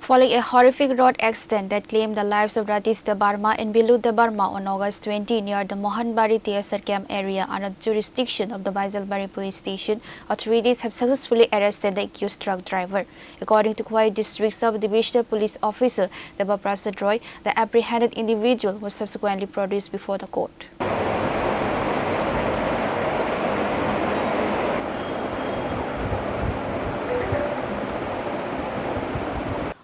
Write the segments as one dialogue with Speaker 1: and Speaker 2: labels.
Speaker 1: Following a horrific road accident that claimed the lives of Ratish Debarma and Bilu Debarma on August 20 near the Mohanbari TSR camp area under jurisdiction of the Baijalbari police station, authorities have successfully arrested the accused truck driver. According to Khwai District Sub-Divisional Police Officer Deba Prasad Roy, the apprehended individual was subsequently produced before the court.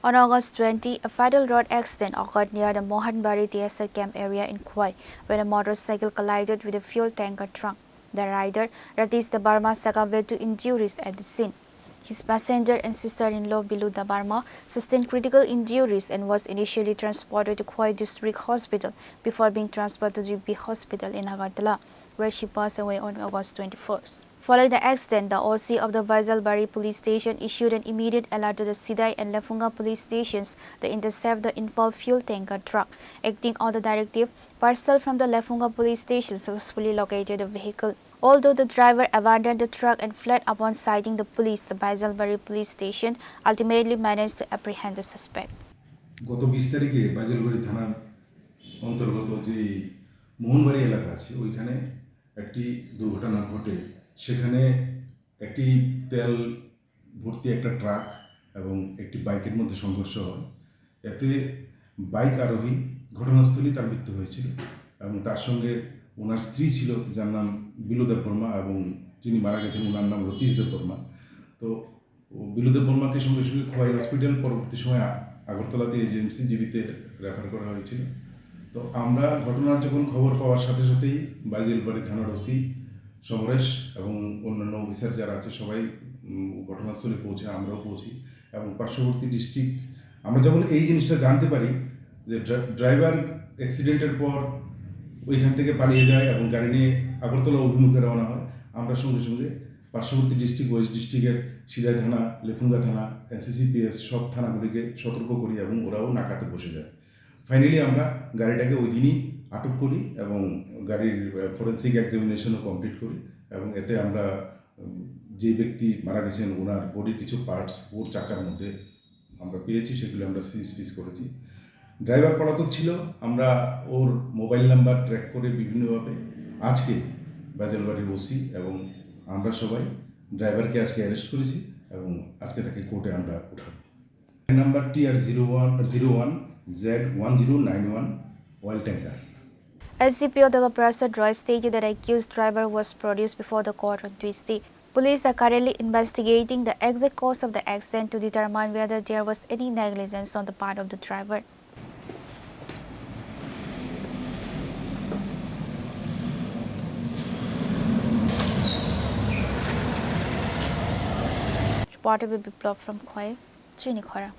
Speaker 1: On August 20, a fatal road accident occurred near the Mohanbari TSR camp area in Khwai when a motorcycle collided with a fuel tanker truck. The rider, Ratish Debarma, succumbed to injuries at the scene. His passenger and sister-in-law Bilu Debarma sustained critical injuries and was initially transported to Khwai District Hospital before being transferred to GB Hospital in Agartala, where she passed away on August 21st. Following the accident, the OC of the Baijalbari police station issued an immediate alert to the Sidai and Lefunga police stations to intercept the involved fuel tanker truck. Acting on the directive, personnel from the Lefunga police station successfully located the vehicle. Although the driver abandoned the truck and fled upon sighting the police, the Baijalbari police station ultimately managed to apprehend the suspect.
Speaker 2: গত 20 তারিখে বাইজালবাড়ি থানার অন্তর্গত যে মোহনবাড়ি এলাকা আছে ওইখানে একটি দুর্ঘটনা ঘটে। সেখানে একটি তেল ভর্তি একটা ট্রাক এবং একটি বাইকের মধ্যে সংঘর্ষ হয়। এতে বাইক আরোহী ঘটনাস্থলেই তার মৃত্যু হয়েছিল এবং তার সঙ্গে ওনার স্ত্রী ছিল যার নাম বিলু দেববর্মা এবং যিনি মারা গেছেন ওনার নাম রতীশ দেববর্মা। তো বিলু দেববর্মাকে সঙ্গে সঙ্গে খোয়াই হসপিটাল পরবর্তী সময় আগরতলাতে এজেন্সি জিবিতে রেফার করা হয়েছিল। তো আমরা ঘটনার যখন খবর পাওয়ার সাথে সাথেই বাইজালবাড়ি থানার ওসি সমরেশ এবং অন্যান্য অফিসার যারা আছে সবাই ঘটনাস্থলে পৌঁছে, আমরাও পৌঁছি এবং পার্শ্ববর্তী ডিস্ট্রিক্ট আমরা যখন এই জিনিসটা জানতে পারি যে ড্রাইভার অ্যাক্সিডেন্টের পর ওইখান থেকে পালিয়ে যায় এবং গাড়ি নিয়ে আগরতলা অভিমুখে রওনা হয়, আমরা সঙ্গে সঙ্গে পার্শ্ববর্তী ডিস্ট্রিক্ট ওয়েস্ট ডিস্ট্রিক্টের সিদাই থানা, লেফুঙ্গা থানা, এনসিসিপিএস সব থানাগুলিকে সতর্ক করি এবং ওরাও নাকাতে বসে যায়। ফাইনালি আমরা গাড়িটাকে ওই দিনই আটক করি এবং গাড়ির ফরেন্সিক এক্সামিনেশনও কমপ্লিট করি এবং এতে আমরা যে ব্যক্তি মারা গেছেন ওনার বডির কিছু পার্টস ওর চাকার মধ্যে আমরা পেয়েছি, সেগুলো আমরা সিজ করেছি। ড্রাইভার পলাতক ছিল, আমরা ওর মোবাইল নাম্বার ট্র্যাক করে বিভিন্নভাবে আজকে বাইজালবাড়ির ওসি এবং আমরা সবাই ড্রাইভারকে আজকে অ্যারেস্ট করেছি এবং আজকে তাকে কোর্টে আমরা উঠাবো। Number TR01 Z1091 oil tanker.
Speaker 1: SCPO Deba Prasad Roy stated that the accused driver was produced before the court on Tuesday. Police are currently investigating the exact cause of the accident to determine whether there was any negligence on the part of the driver. Reporter will be blocked from Khwai, Chini Khora.